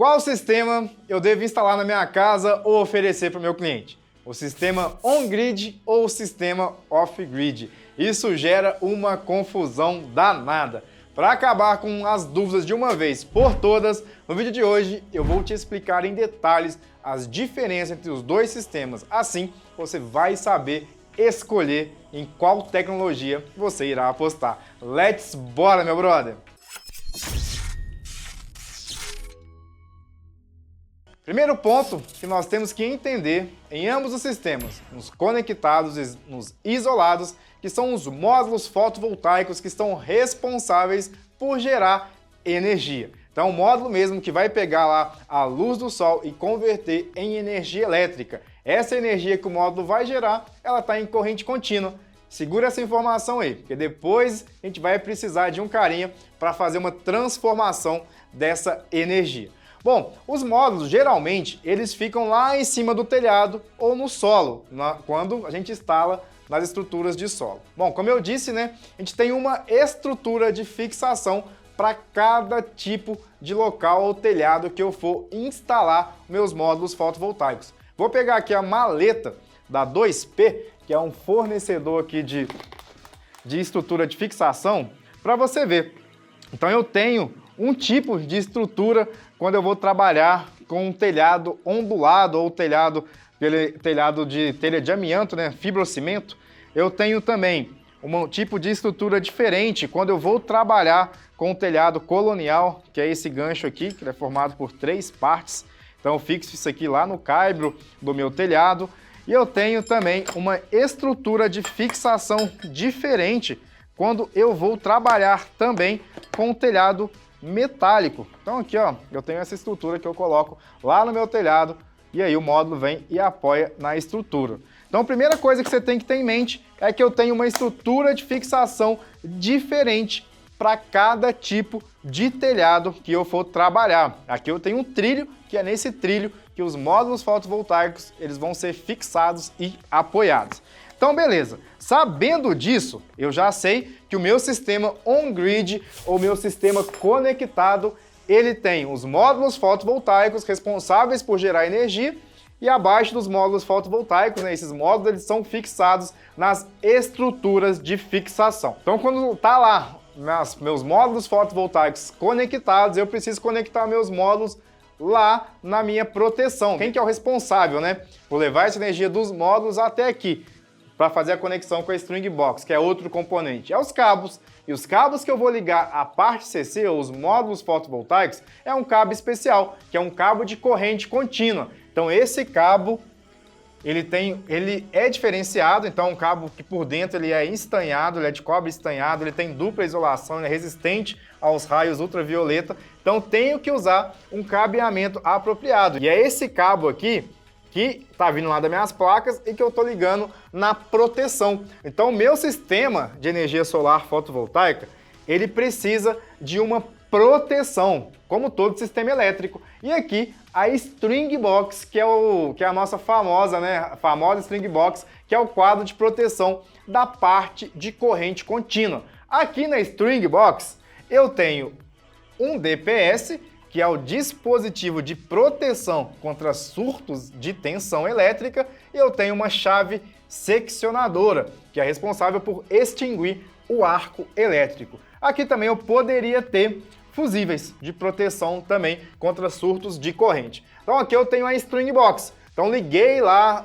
Qual sistema eu devo instalar na minha casa ou oferecer para o meu cliente? O sistema on-grid ou o sistema off-grid? Isso gera uma confusão danada. Para acabar com as dúvidas de uma vez por todas, no vídeo de hoje eu vou te explicar em detalhes as diferenças entre os dois sistemas. Assim, você vai saber escolher em qual tecnologia você irá apostar. Let's bora, meu brother! Primeiro ponto que nós temos que entender em ambos os sistemas, nos conectados e nos isolados, que são os módulos fotovoltaicos que estão responsáveis por gerar energia. Então, o módulo mesmo que vai pegar lá a luz do sol e converter em energia elétrica. Essa energia que o módulo vai gerar, ela está em corrente contínua. Segura essa informação aí, porque depois a gente vai precisar de um carinha para fazer uma transformação dessa energia. Bom, os módulos, geralmente, eles ficam lá em cima do telhado ou no solo, quando a gente instala nas estruturas de solo. Bom, como eu disse, né, a gente tem uma estrutura de fixação para cada tipo de local ou telhado que eu for instalar meus módulos fotovoltaicos. Vou pegar aqui a maleta da 2P, que é um fornecedor aqui de estrutura de fixação, para você ver. Então eu tenho um tipo de estrutura quando eu vou trabalhar com um telhado ondulado ou telhado de telha de amianto, né, fibrocimento. Eu tenho também um tipo de estrutura diferente quando eu vou trabalhar com o telhado colonial, que é esse gancho aqui, que é formado por 3 partes. Então eu fixo isso aqui lá no caibro do meu telhado. E eu tenho também uma estrutura de fixação diferente quando eu vou trabalhar também com o telhado metálico. Então aqui, ó, eu tenho essa estrutura que eu coloco lá no meu telhado e aí o módulo vem e apoia na estrutura. Então a primeira coisa que você tem que ter em mente é que eu tenho uma estrutura de fixação diferente para cada tipo de telhado que eu for trabalhar. Aqui eu tenho um trilho, que é nesse trilho que os módulos fotovoltaicos eles vão ser fixados e apoiados. Então, beleza. Sabendo disso, eu já sei que o meu sistema on-grid ou meu sistema conectado, ele tem os módulos fotovoltaicos responsáveis por gerar energia e abaixo dos módulos fotovoltaicos, né, esses módulos eles são fixados nas estruturas de fixação. Então, quando está lá meus módulos fotovoltaicos conectados, eu preciso conectar meus módulos lá na minha proteção. Quem que é o responsável, né, por levar essa energia dos módulos até aqui? Para fazer a conexão com a string box, que é outro componente, é os cabos. E os cabos que eu vou ligar à parte CC, ou os módulos fotovoltaicos, é um cabo especial, que é um cabo de corrente contínua. Então esse cabo, ele é diferenciado, então é um cabo que por dentro ele é estanhado, ele é de cobre estanhado, ele tem dupla isolação, ele é resistente aos raios ultravioleta. Então tenho que usar um cabeamento apropriado. E é esse cabo aqui que está vindo lá das minhas placas e que eu estou ligando na proteção. Então, o meu sistema de energia solar fotovoltaica, ele precisa de uma proteção, como todo sistema elétrico. E aqui, a string box, que é a nossa famosa, né, a famosa string box, que é o quadro de proteção da parte de corrente contínua. Aqui na string box, eu tenho um DPS, que é o dispositivo de proteção contra surtos de tensão elétrica, e eu tenho uma chave seccionadora, que é responsável por extinguir o arco elétrico. Aqui também eu poderia ter fusíveis de proteção também contra surtos de corrente. Então aqui eu tenho a string box. Então liguei lá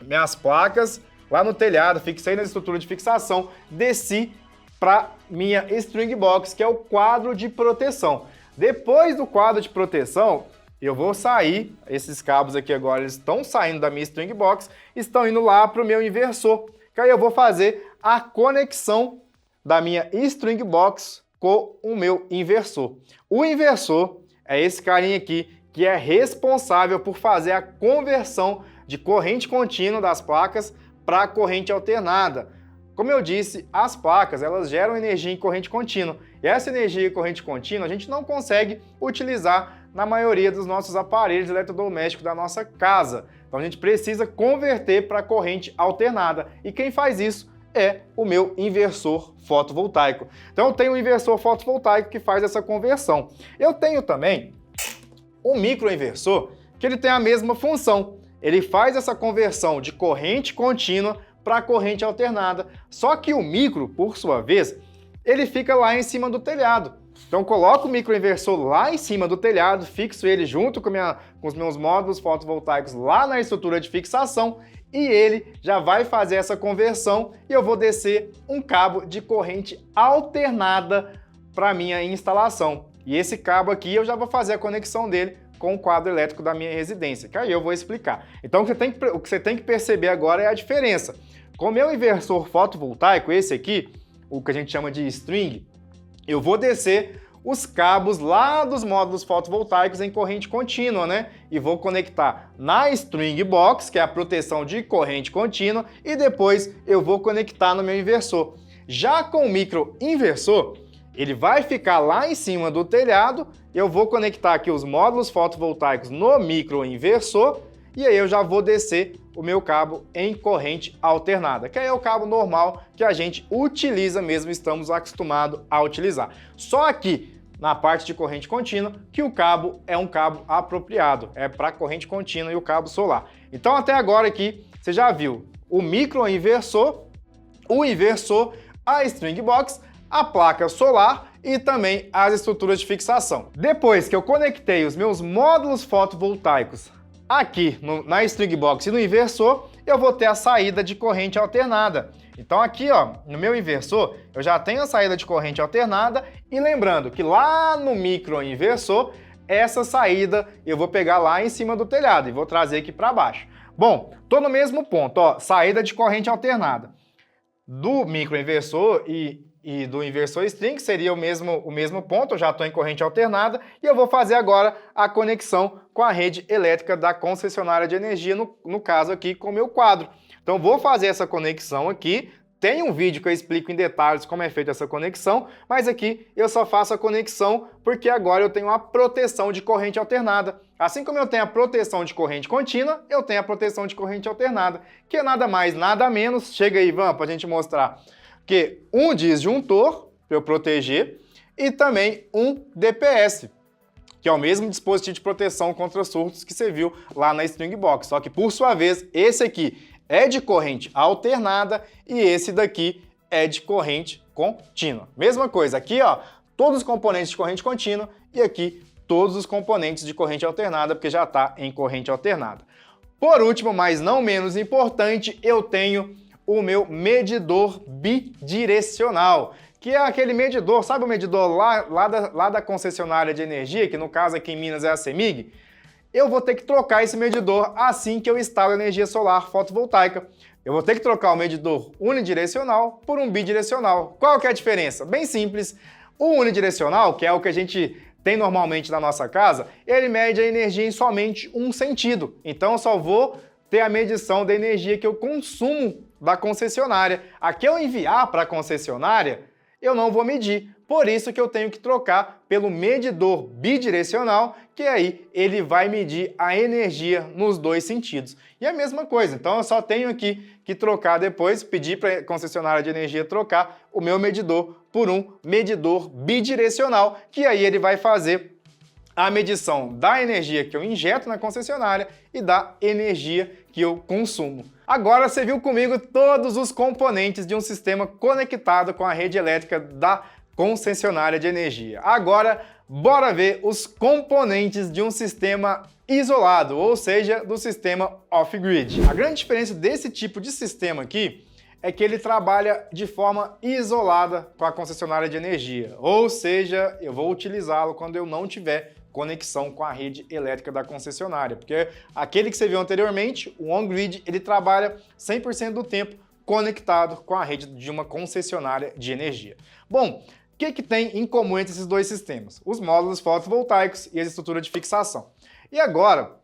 minhas placas, lá no telhado, fixei na estrutura de fixação, desci para minha string box, que é o quadro de proteção. Depois do quadro de proteção, eu vou sair, esses cabos aqui agora eles estão saindo da minha string box, estão indo lá para o meu inversor, que aí eu vou fazer a conexão da minha string box com o meu inversor. O inversor é esse carinha aqui, que é responsável por fazer a conversão de corrente contínua das placas para corrente alternada. Como eu disse, as placas elas geram energia em corrente contínua. E essa energia em corrente contínua a gente não consegue utilizar na maioria dos nossos aparelhos eletrodomésticos da nossa casa. Então a gente precisa converter para corrente alternada. E quem faz isso é o meu inversor fotovoltaico. Então eu tenho um inversor fotovoltaico que faz essa conversão. Eu tenho também o microinversor, que ele tem a mesma função. Ele faz essa conversão de corrente contínua para corrente alternada. Só que o micro, por sua vez, ele fica lá em cima do telhado. Então eu coloco o microinversor lá em cima do telhado, fixo ele junto com os meus módulos fotovoltaicos lá na estrutura de fixação e ele já vai fazer essa conversão e eu vou descer um cabo de corrente alternada para minha instalação. E esse cabo aqui eu já vou fazer a conexão dele com o quadro elétrico da minha residência, que aí eu vou explicar. Então o que você tem que perceber agora é a diferença. Com o meu inversor fotovoltaico, esse aqui, o que a gente chama de string, eu vou descer os cabos lá dos módulos fotovoltaicos em corrente contínua, né? E vou conectar na string box, que é a proteção de corrente contínua, e depois eu vou conectar no meu inversor. Já com o microinversor, ele vai ficar lá em cima do telhado, eu vou conectar aqui os módulos fotovoltaicos no microinversor, e aí eu já vou descer o meu cabo em corrente alternada, que aí é o cabo normal que a gente utiliza mesmo, estamos acostumados a utilizar. Só aqui, na parte de corrente contínua, que o cabo é um cabo apropriado, é para corrente contínua e o cabo solar. Então até agora aqui, você já viu o microinversor, o inversor, a string box, a placa solar e também as estruturas de fixação. Depois que eu conectei os meus módulos fotovoltaicos aqui na string box e no inversor, eu vou ter a saída de corrente alternada. Então aqui, ó, no meu inversor, eu já tenho a saída de corrente alternada e lembrando que lá no microinversor, essa saída eu vou pegar lá em cima do telhado e vou trazer aqui para baixo. Bom, tô no mesmo ponto, ó, saída de corrente alternada. Do microinversor e do inversor string seria o mesmo ponto, eu já estou em corrente alternada e eu vou fazer agora a conexão com a rede elétrica da concessionária de energia, no caso aqui com o meu quadro. Então vou fazer essa conexão aqui, tem um vídeo que eu explico em detalhes como é feita essa conexão, mas aqui eu só faço a conexão porque agora eu tenho a proteção de corrente alternada. Assim como eu tenho a proteção de corrente contínua, eu tenho a proteção de corrente alternada, que é nada mais, nada menos, chega aí, Ivan, para a gente mostrar, que um disjuntor, para eu proteger, e também um DPS, que é o mesmo dispositivo de proteção contra surtos que você viu lá na string box. Só que, por sua vez, esse aqui é de corrente alternada e esse daqui é de corrente contínua. Mesma coisa, aqui ó, todos os componentes de corrente contínua e aqui todos os componentes de corrente alternada, porque já está em corrente alternada. Por último, mas não menos importante, eu tenho o meu medidor bidirecional, que é aquele medidor, sabe o medidor lá da concessionária de energia, que no caso aqui em Minas é a CEMIG? Eu vou ter que trocar esse medidor assim que eu instalo energia solar fotovoltaica. Eu vou ter que trocar o medidor unidirecional por um bidirecional. Qual que é a diferença? Bem simples. O unidirecional, que é o que a gente tem normalmente na nossa casa, ele mede a energia em somente um sentido. Então eu só vou ter a medição da energia que eu consumo da concessionária. Aqui eu enviar para a concessionária, eu não vou medir. Por isso que eu tenho que trocar pelo medidor bidirecional, que aí ele vai medir a energia nos dois sentidos. E a mesma coisa, então eu só tenho aqui que trocar depois, pedir para a concessionária de energia trocar o meu medidor por um medidor bidirecional, que aí ele vai fazer a medição da energia que eu injeto na concessionária e da energia que eu consumo. Agora você viu comigo todos os componentes de um sistema conectado com a rede elétrica da concessionária de energia. Agora, bora ver os componentes de um sistema isolado, ou seja, do sistema off-grid. A grande diferença desse tipo de sistema aqui é que ele trabalha de forma isolada com a concessionária de energia, ou seja, eu vou utilizá-lo quando eu não tiver conexão com a rede elétrica da concessionária, porque aquele que você viu anteriormente, o on-grid, ele trabalha 100% do tempo conectado com a rede de uma concessionária de energia. Bom, o que tem em comum entre esses dois sistemas? Os módulos fotovoltaicos e a estrutura de fixação. E agora,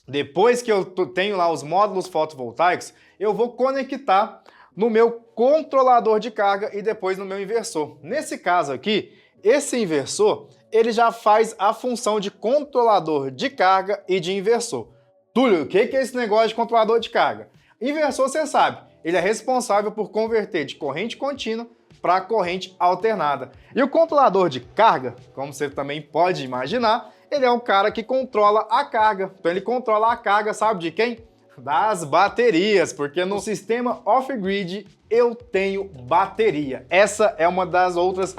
depois que eu tenho lá os módulos fotovoltaicos, eu vou conectar no meu controlador de carga e depois no meu inversor. Nesse caso aqui, esse inversor, ele já faz a função de controlador de carga e de inversor. Túlio, o que é esse negócio de controlador de carga? Inversor, você sabe, ele é responsável por converter de corrente contínua para corrente alternada. E o controlador de carga, como você também pode imaginar, ele é o cara que controla a carga. Então ele controla a carga, sabe de quem? Das baterias, porque no sistema off-grid eu tenho bateria. Essa é uma das outras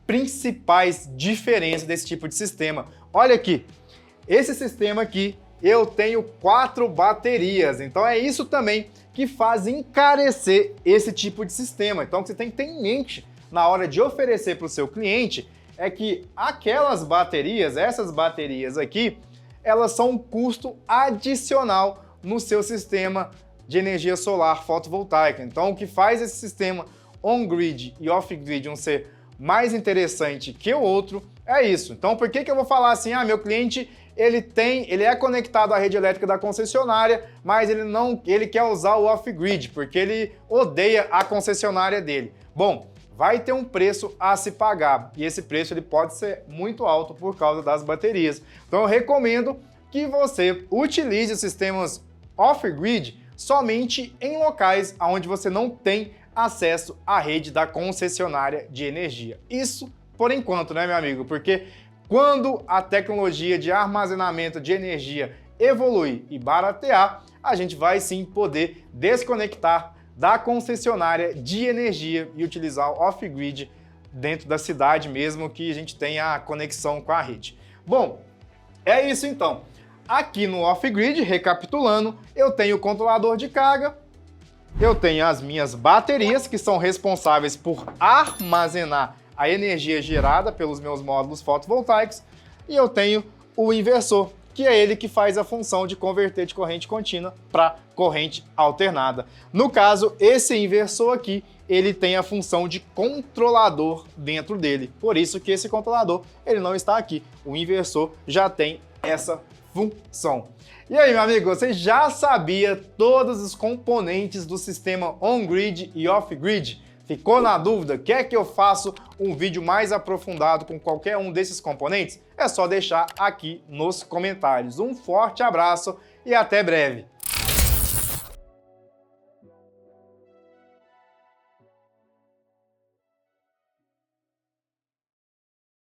principais diferenças desse tipo de sistema. Olha aqui, esse sistema aqui eu tenho 4 baterias, então é isso também que faz encarecer esse tipo de sistema. Então o que você tem que ter em mente na hora de oferecer para o seu cliente é que aquelas baterias, essas baterias aqui, elas são um custo adicional no seu sistema de energia solar fotovoltaica. Então, o que faz esse sistema on-grid e off-grid um ser mais interessante que o outro é isso. Então, por que eu vou falar assim, meu cliente ele é conectado à rede elétrica da concessionária, mas ele quer usar o off-grid, porque ele odeia a concessionária dele. Bom, vai ter um preço a se pagar, e esse preço ele pode ser muito alto por causa das baterias. Então eu recomendo que você utilize os sistemas off-grid somente em locais onde você não tem acesso à rede da concessionária de energia. Isso por enquanto, né, meu amigo? Porque quando a tecnologia de armazenamento de energia evoluir e baratear, a gente vai sim poder desconectar da concessionária de energia e utilizar o off-grid dentro da cidade mesmo que a gente tenha a conexão com a rede. Bom, é isso então. Aqui no off-grid, recapitulando, eu tenho o controlador de carga, eu tenho as minhas baterias que são responsáveis por armazenar a energia gerada pelos meus módulos fotovoltaicos e eu tenho o inversor, que é ele que faz a função de converter de corrente contínua para corrente alternada. No caso, esse inversor aqui, ele tem a função de controlador dentro dele. Por isso que esse controlador, ele não está aqui. O inversor já tem essa função. E aí, meu amigo, você já sabia todos os componentes do sistema on-grid e off-grid? Ficou na dúvida? Quer que eu faça um vídeo mais aprofundado com qualquer um desses componentes? É só deixar aqui nos comentários. Um forte abraço e até breve!